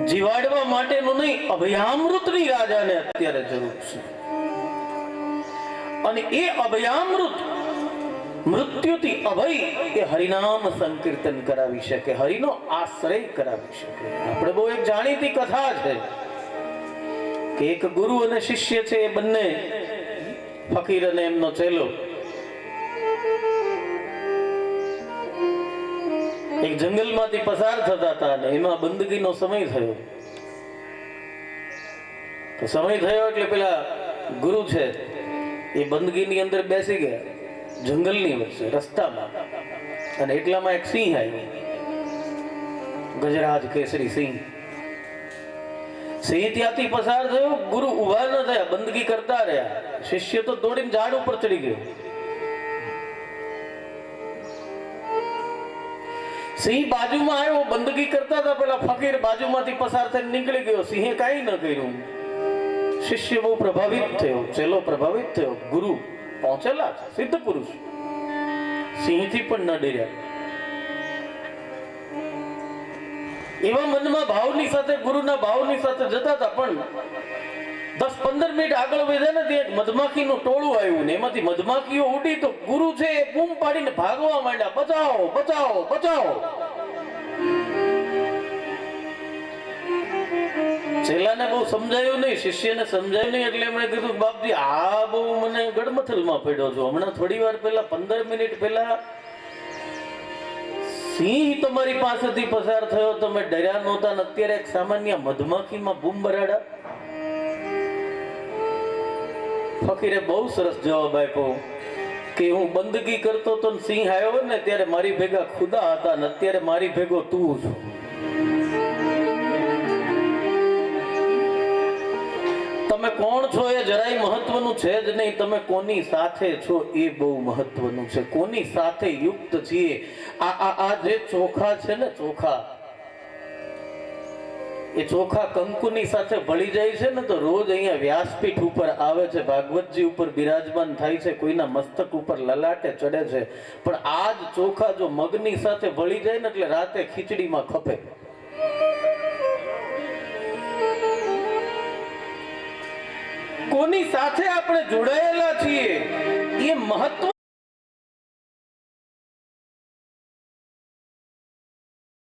જીવાડવા માટેનું નહીં, અભયામૃતની રાજાને અત્યારે જરૂર છે. અને એ અભયામૃત મૃત્યુથી અભય એ હરિનામ સંકીર્તન કરાવી શકે, હરિનો આશ્રય કરાવી શકે. આપણે બહુ એક જાણીતી કથા છે કે એક ગુરુ અને શિષ્ય છે, એ બંને ફકીર અને એમનો ચેલો એક જંગલમાંથી પસાર થતા હતા અને એમાં બંદગીનો સમય થયો. તો સમય થયો એટલે પેલા ગુરુ છે એ બંદગીની અંદર બેસી ગયા, જંગલની વચ્ચે રસ્તામાં. અને એટલામાં એક સિંહ આવ્યો, ગજરાજ કેસરી સિંહ. સિંહ ત્યાંથી પસાર થયો, ગુરુ ઉભા ન થયા, બંદગી કરતા રહ્યા. શિષ્ય તો દોડીને ઝાડ ઉપર ચડી ગયો. સિંહ બાજુમાં આવ્યો, બંદગી કરતા હતા, પેલા ફકીર બાજુમાંથી પસાર થઈને નીકળી ગયો. સિંહે કાંઈ ન કર્યું. શિષ્ય બહુ પ્રભાવિત થયો, ચેલો પ્રભાવિત થયો. ગુરુ પહોંચેલા છે, સિદ્ધ પુરુષ, સિંહથી પણ ન ડર્યા. એવા મનમાં ભાવની સાથે, ગુરુના ભાવની સાથે જતા હતા. પણ 10-15 મિનિટ આગળ વધ્યા ને ત્યાં મધમાખીનું ટોળું આવ્યું ને એમાંથી મધમાખીઓ ઉડી. તો ગુરુ છે એ બૂમ પાડીને ભાગવા માંડ્યા, બચાવો બચાવો બચાવો. ચેલાને બહુ સમજાયું નહીં, શિષ્યને સમજાયું નહીં. એટલે એમણે કીધું, બાપજી આ બહુ મને ગડમથલમાં પડ્યો છો. હમણાં થોડી વાર પહેલા 15 મિનિટ પહેલા સિંહ તમારી પાસેથી પસાર થયો, તમે ડર્યા નહોતા ને અત્યારે એક સામાન્ય મધમાખીમાં બૂમ બરાડા. ફકીરે બહુ સરસ જવાબ આપ્યો કે હું બંદગી કરતો તો સિંહ આવ્યો ને ત્યારે મારી ભેગા ખુદા હતા ને અત્યારે મારી ભેગો તું છું. તમે કોણ છો એ જરાય મહત્વનું છે જ નહીં, તમે કોની સાથે છો એ બહુ મહત્વનું છે. કોની સાથે યુક્ત છીએ. આ જે ચોખા છે ને, ચોખા, એ ચોખા કંકુની સાથે ભળી જાય છે ને તો રોજ અહીંયા વ્યાસપીઠ ઉપર આવે છે, ભાગવતજી ઉપર બિરાજમાન થાય છે, કોઈના મસ્તક ઉપર લલાટે ચડે છે. પણ આ જ ચોખા જો મગની સાથે ભળી જાય ને એટલે રાતે ખીચડીમાં ખપે. કોની સાથે આપણે જોડાયેલા છીએ એ મહત્વ